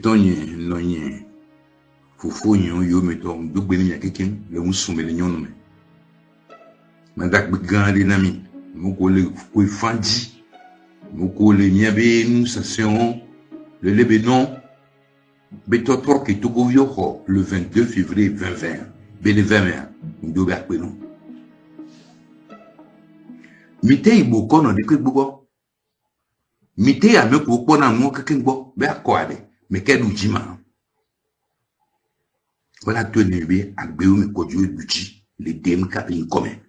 Tonye nonye fufu nyo yo meto dugbe ni yakikin le musume le nyono me mandak bigande nami moko le ko fandi moko le miabe nous session le lebenon beto torki togo yo le 22 février 2020 bele 2020 ndo ba pe non mite ibo kono de ko gbo mite ya me ko pona mo keken gbo be akwade mais quel outil man voilà tout nébé agbeou me kodjo buti les dem kapin commun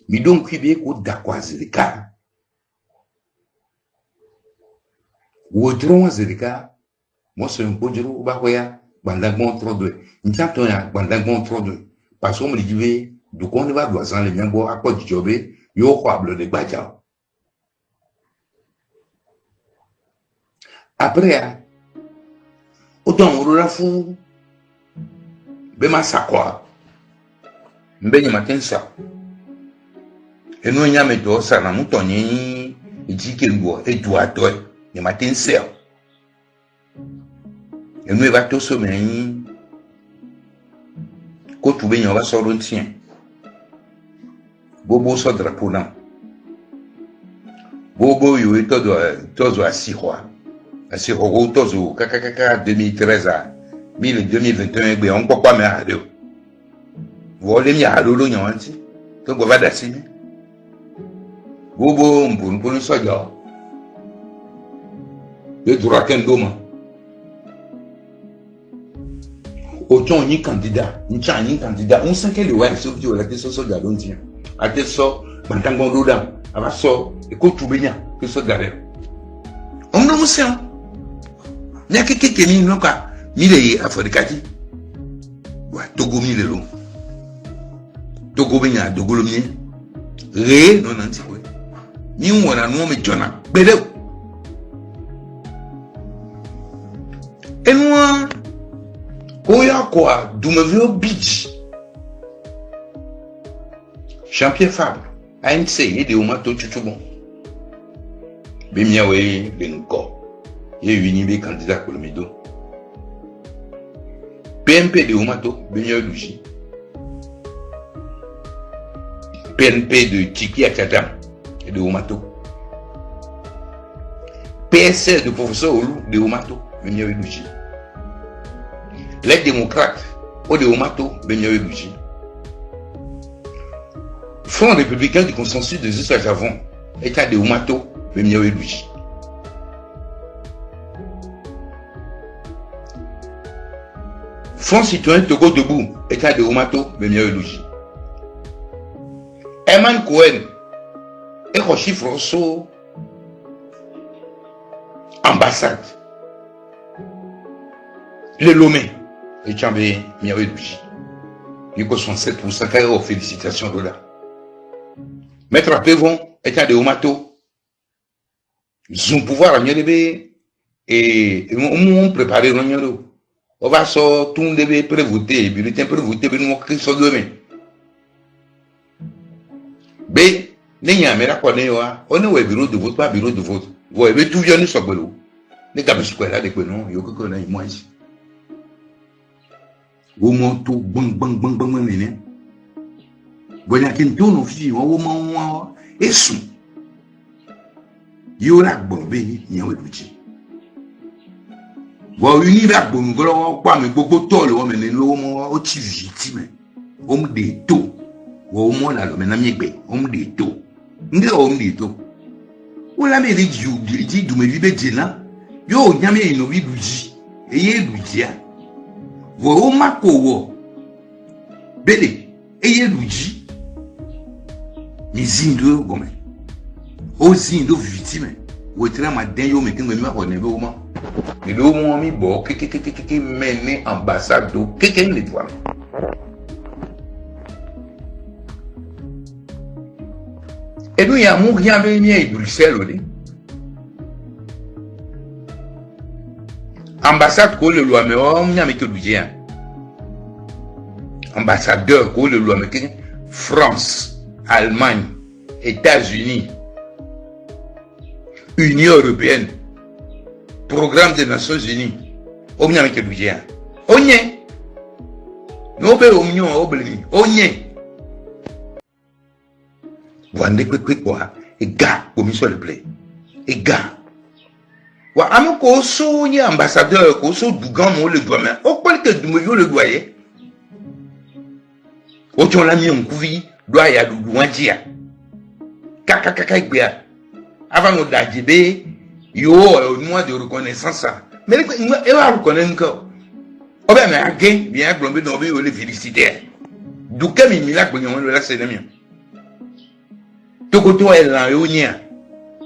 mi donc kibe ko dakwazilika wodron zilika moi c'est un kodjo ba koya bandagmon 32 ntato ya bandagmon 32 parce qu'on me dit du kon va doazan le nyango akodi jobe yo kwablo de gbaja. Après, autant on l'a fou, bema sakwa, mbenye matin sa. Et nous y a méthode ça na moutonni, et dit qu'il doit et doit toi, le matin sa. Et nous va tout sommeil, quand tu viens on va sortir. Bobo so drapeau là. Bobo yo et todo assis quoi. C'est au tozo kakakaka 2013 à 2021 be on quoi mais à deux volé mi à lolo nyanti to go va dasimi bobo mbun soja le droiten doma autant ni candidat on sait que le ouais sauf que la question soja don't tient à te so bantango doda ava so e ko tubenya que so derrière on ne sait n'a que quelqu'un non quoi mille africains ouais togo mille long togo benya dogolo mi re non nanti quoi ni on a non mais jona bele et moi quoi dumevio beach champion Fabre ANC et de omato chuchubon bemia we benko. Il y a eu une candidat pour le Mido. PNP de Oumato, Benyo Louji. PNP de Tiki Akadam et de Oumato. PSL de professeur Oulu de Oumato, Benyo Louji. Les démocrates, de Oumato, Benyo Louji. Front républicain du consensus des États Javon, État de Oumato, Benyo Louji. Front citoyen Togo debout, État de Oumato, Benyo Louji. Herman Cohen, et Rochi Frosso, ambassade. Le Lomé, et Tchambé, Benyo Louji. Il y a 67% carré félicitations de là. Maître Pévon, État de Oumato, ils ont pouvoir à Nyelebe, et on prépare le Nyelebe. On va sortir tout le monde prévoter, bulletin prévoter, nous on sur demain. B, n'y a pas quoi on est au bureau de vote, pas bureau de vote. Vous avez tout venu sur le bureau. Les gars, je suis là, les non, il y a que qu'on a moi ici. Au moins tout, bang, bang, bang, bang, bang, bang, bon, à qui tourne aux filles, au moment, et sous. Il y a là, bon, il y a un petit. Bon, univers bon, quoi, mais beaucoup tol, mais les lots, au tivitime, homme des taux, au moins là, mais n'ami bé, homme des taux, homme des taux. Ou la mère dit, d'où me vivait Dina, yo, nyame, une vie Luigi, et yé Luigi, au mako, bélé, et yé Luigi, mais zindo, gomme, au zindo victime, ou très madin, yo, mais qu'un me m'a rené, au moins. Et le moment mi bon, qui mène ambassade d'eau, quelqu'un les doit. Et nous, il y a mon rien venu à Bruxelles, ambassade qu'on le loi, mais on y a mis que du bien. Ambassadeur qu'on le loi, mais France, Allemagne, États-Unis, Union européenne. programme des Nations Unies. Omnia avec le géant. Onye. N'obe omnion obli. Onye. Wande quoi. Et gars, comme il le plaît. Et gars. Wa amoko so ni ambassadeur ko so dugan mo le doigt mais o pele que du le doyer. O ton la mi on kuvi doit ya du wanjia. Kaka igbe. Avant no dajibe yo mois de reconnaissance ça. Mais e va reconnaître encore. O bien mais again bien globé dans bi o le féliciter. Du kemi mi la gbenyon le la c'est le mien. Toko to el la yo nia.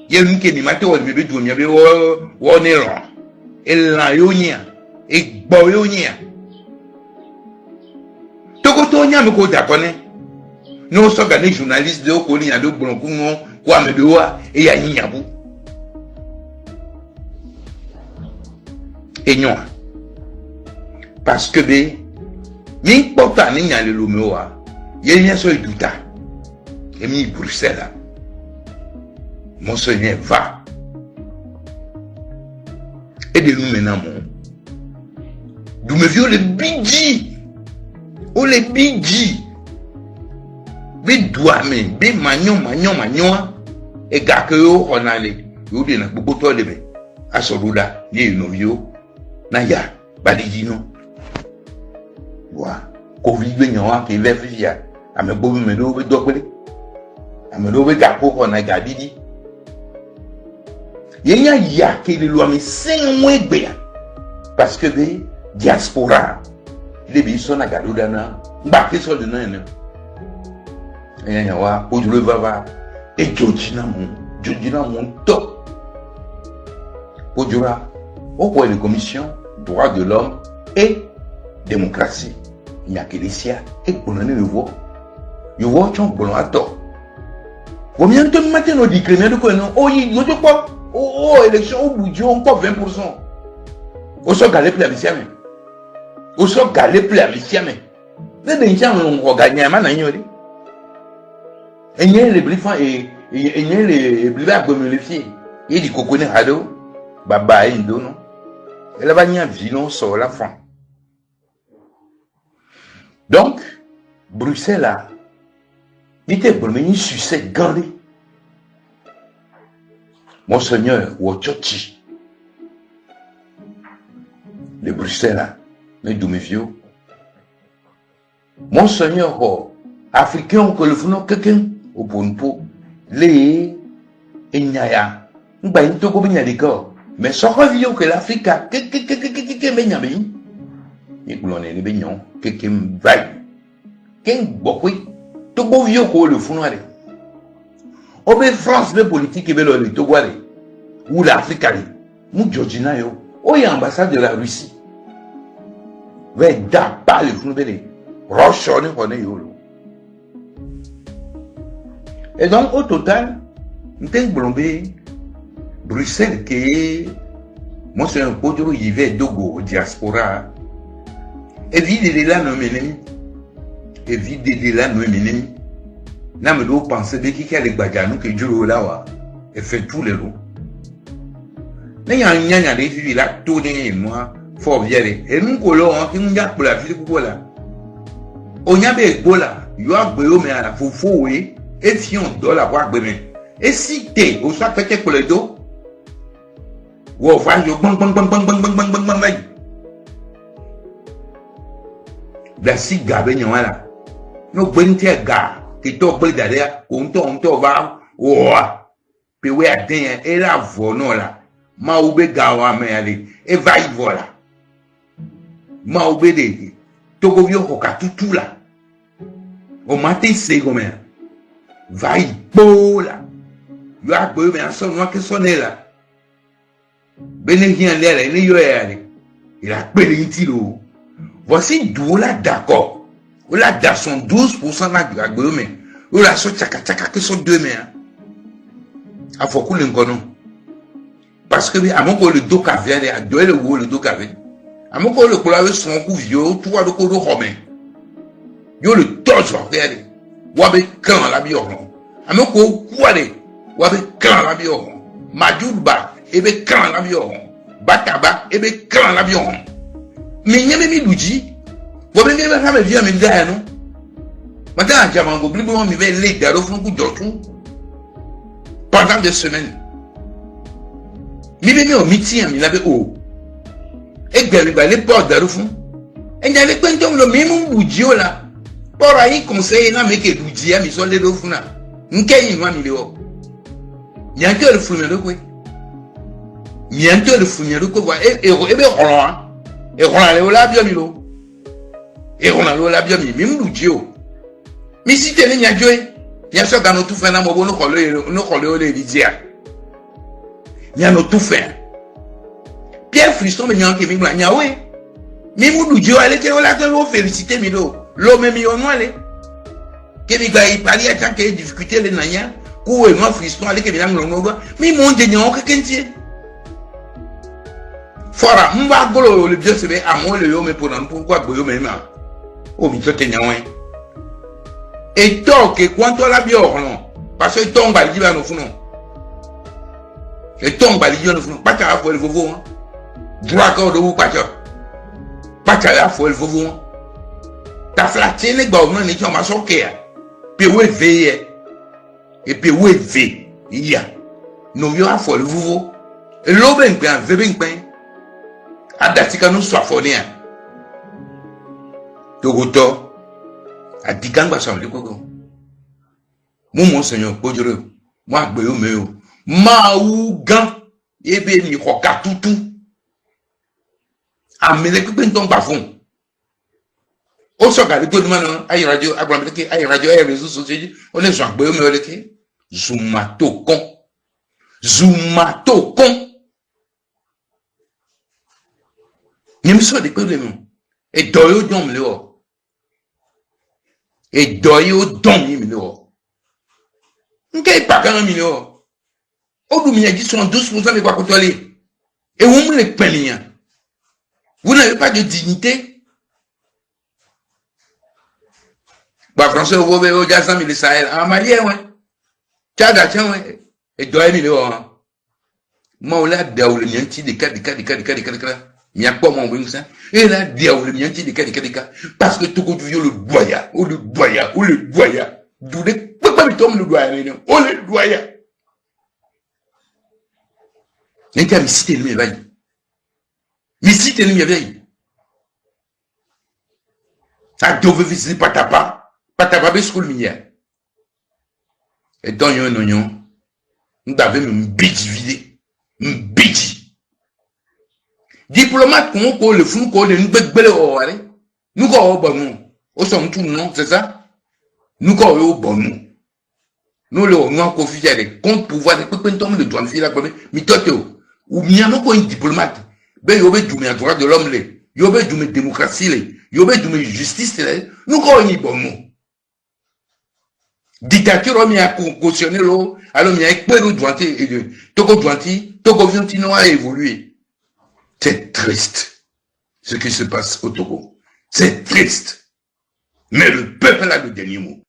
Il y a une mate ou bébé du mien, on est là. Et là, yonia. Et boyonia. Tokotonia me ko japonais. Nous sommes des journalistes de Okoli, de Bronkuno, quoi me doa, et ya niabu. Et non. Parce que, mi pota ni nya le lomewa, yenya so duta. Et mi Bruxelles. Monseigneur va. Aidez-nous maintenant, mon. D'où me vieux le bidji. Oh, le bidji. Be douame, be magnon. Et gars que yo, on a les. Yo, bien, beaucoup trop de bé. À ce bout-là, il y a une ovio. Naya, badidino. Wa. Covid, ben, y'en a qui lève, il y a. A me bobe, me dobe, doble. A me dobe, gapo, on a gabidi. Il y a qui les lois mais 5 mois parce que des diaspora les bisons à Gadoudana baké sur le nain il y a wa Oudle Vava et Georgina mon top Oudura au point de commission droits de l'homme et démocratie il y a que les siens et pour le nouveau il voit ton bon à tort vous bien te matin au décret de quoi non oh il y quoi. Oh, élection au bout du on peut 20%. Au soit galé plus la mission. Au soit galé plus la mission. Les gens on gagner man n'yori. Et n'y les blifs et n'y les blifs comme les filles. Il dit qu'on connaît hado baba indo non. Et là bas n'y a vinon sur la fin. Donc Bruxelles là il était pour mener succès gardé. Monseigneur Wochochi de Bruxelles, mais d'où me vieux. Monseigneur africain que le font quelqu'un au Ponpo, les Enyaya, nous baillons tout comme il y a des corps, mais sans revient que l'Afrique a quelqu'un Benjamin, et que l'on est les baignons, quelqu'un vaille, quelqu'un beaucoup, tout beau vieux que le font aller. Au bien France, le politique est le Togo, ou l'Afrique, ou Georgina, ou y a l'ambassade de la Russie. Mais d'abord, le fou, Rochon, on est yo. Et donc, au total, nous avons Bruxelles qui est, moi, c'est un peu de l'hiver Dogo, diaspora. Et vide là, nos ennemis. Et vide là, nos ennemis. N'a me doit penser de qui a les bagages que Dieu là et fait tous les jours. Mais il y a un gna des filles là tourné moi fort bien et nous colons qui nous a pour la vie pour là. On y a des bola, il y a beau mais à la faux oui et si on doit la voir bien. Et si t'es au soit fait pour les dos. Ou va yo bang. La si gabe n'y là. No bonne gars qui t'ont pris derrière, on va, puis oui, et la vono là, ma oube gawa me aller, et va y voilà. Ma oube de, togo vio hoka tout là. Au matin, c'est comme ça. Va y beau là. You a beau, mais en son nom, que sonne là. Bénéfiant l'air, il y a il a payé un tilo. Voici d'où là d'accord. Ou là, dans son 12% là, du agbo, mais ou là, so tchaka que sont deux mains. A faut qu'on l'enconne. Parce que, à mon le dos caverne, à deux le dos caverne. À mon le couleur son coup vieux, tout le coup de romain. Yo le torche, regardez. Ou avec quand la biorron. À mon coup, quoi de, ou avec quand la biorron. Madjouba, et avec quand la biorron. bataba et be clan l'avion. Mais n'y a même l'outil. Vous venez de faire mes vieux amis d'ailleurs, non? Maintenant, j'ai un gobelin, moi, je vais les gars au fond de tout pendant 2 semaines. Mais même au meeting, il avait haut. Et bien, il va aller porter au fond. Et il y a les points le même boudio là. Pour aller conseiller, là, mais que boudia, mais sont les deux fous là. N'qu'est-ce pas, il y a un peu de fou, mais le quoi? Il y a un peu de fou, mais le quoi? Et bien, Roland, et Roland, là, bien, Milo. Et Roland, là, bien, même boudio. Mais si tu es là, il y a ça dans notre tout fait, nous collons les vizières. Il y a notre tout fait. Pierre Friston, mais il y a un qui est venu à oui. Mais nous disons, allez, que là, que vous félicitez, Milo. L'homme est millionnaire, allez. Que les gars, il parlait à tant qu'il y a des difficultés, les naïens. Où est moi, Friston, allez, que les gens l'ont. Mais mon Dieu, il y a un qui est. Fora, m'va golo, le bien, c'est à moi, le yo, mais pourquoi, boyo, même. Oh, mais toi, t'es naïen. Et toi, que quand on l'a bien, non? Parce que ton bali va nous faire. Et ton bali va nous faire. Pas qu'à la fois le vovo, hein. Droit de vous, pas qu'à la fois le vovo, hein. Ta flatine, les gars, on est en maçon qui est. Puis où est veillé? Et puis où est veillé? Il y a. Nous y a fois le vovo. Et l'eau ben ben, ve ben ben. Adatika nous soit fourni, hein. Togoto. A digan ba sam le koko. Mon Seigneur, Pojoro, moi, Boyo Meo, Maougan, Ebe ni Roka Toutou. Amene Kupin ton bafon. Au soga, le gouvernement, aïe radio, aïe radio, aïe réseaux sociaux, on est Jean Boyo Meo, Zoumato con. Zoumato con. N'y a pas de problème. Et Doyo Dom Léo. Et Doyo Dom Léo. N'qu'est pas quand même million. Au bout, il y a 12% de quoi contrôler. Et vous me les prenez. Vous n'avez pas de dignité. Bah, français, vous voyez, au Gaza, mais le Sahel. En Malien, ouais. Tchada, tiens, ouais. Et doit y million. Moi, on l'a dit, le mien, des cas. Il n'y a pas mon bon ça. Et là, le mien, des cas. Parce que tout le monde, le boya. D'où les pas me tombe le doigt, on le doigt. N'était mais si t'es le veille. Mais si t'es le veille. Ça devait visiter patapa school minière. Et dans un oignon, nous avons une bidji vidé. Une bidji. Diplomate, qu'on le fou, qu'on le belle au allez. Nous, qu'on au bon, au son tout, non, c'est ça? Nous, qu'on au bon. Nous, le on confie avec compte pouvoir de peu tombe de douane fila comme mitoto ou bien non quoi un diplomate ben yobe du mais droit de l'homme les yobe du mais démocratie les yobe du mais justice les nous quoi ni bon nous dictature on a cautionné l'eau alors il y a que le douane et de toko viantino a évolué. C'est triste ce qui se passe au Togo, c'est triste, mais le peuple a le dernier mot.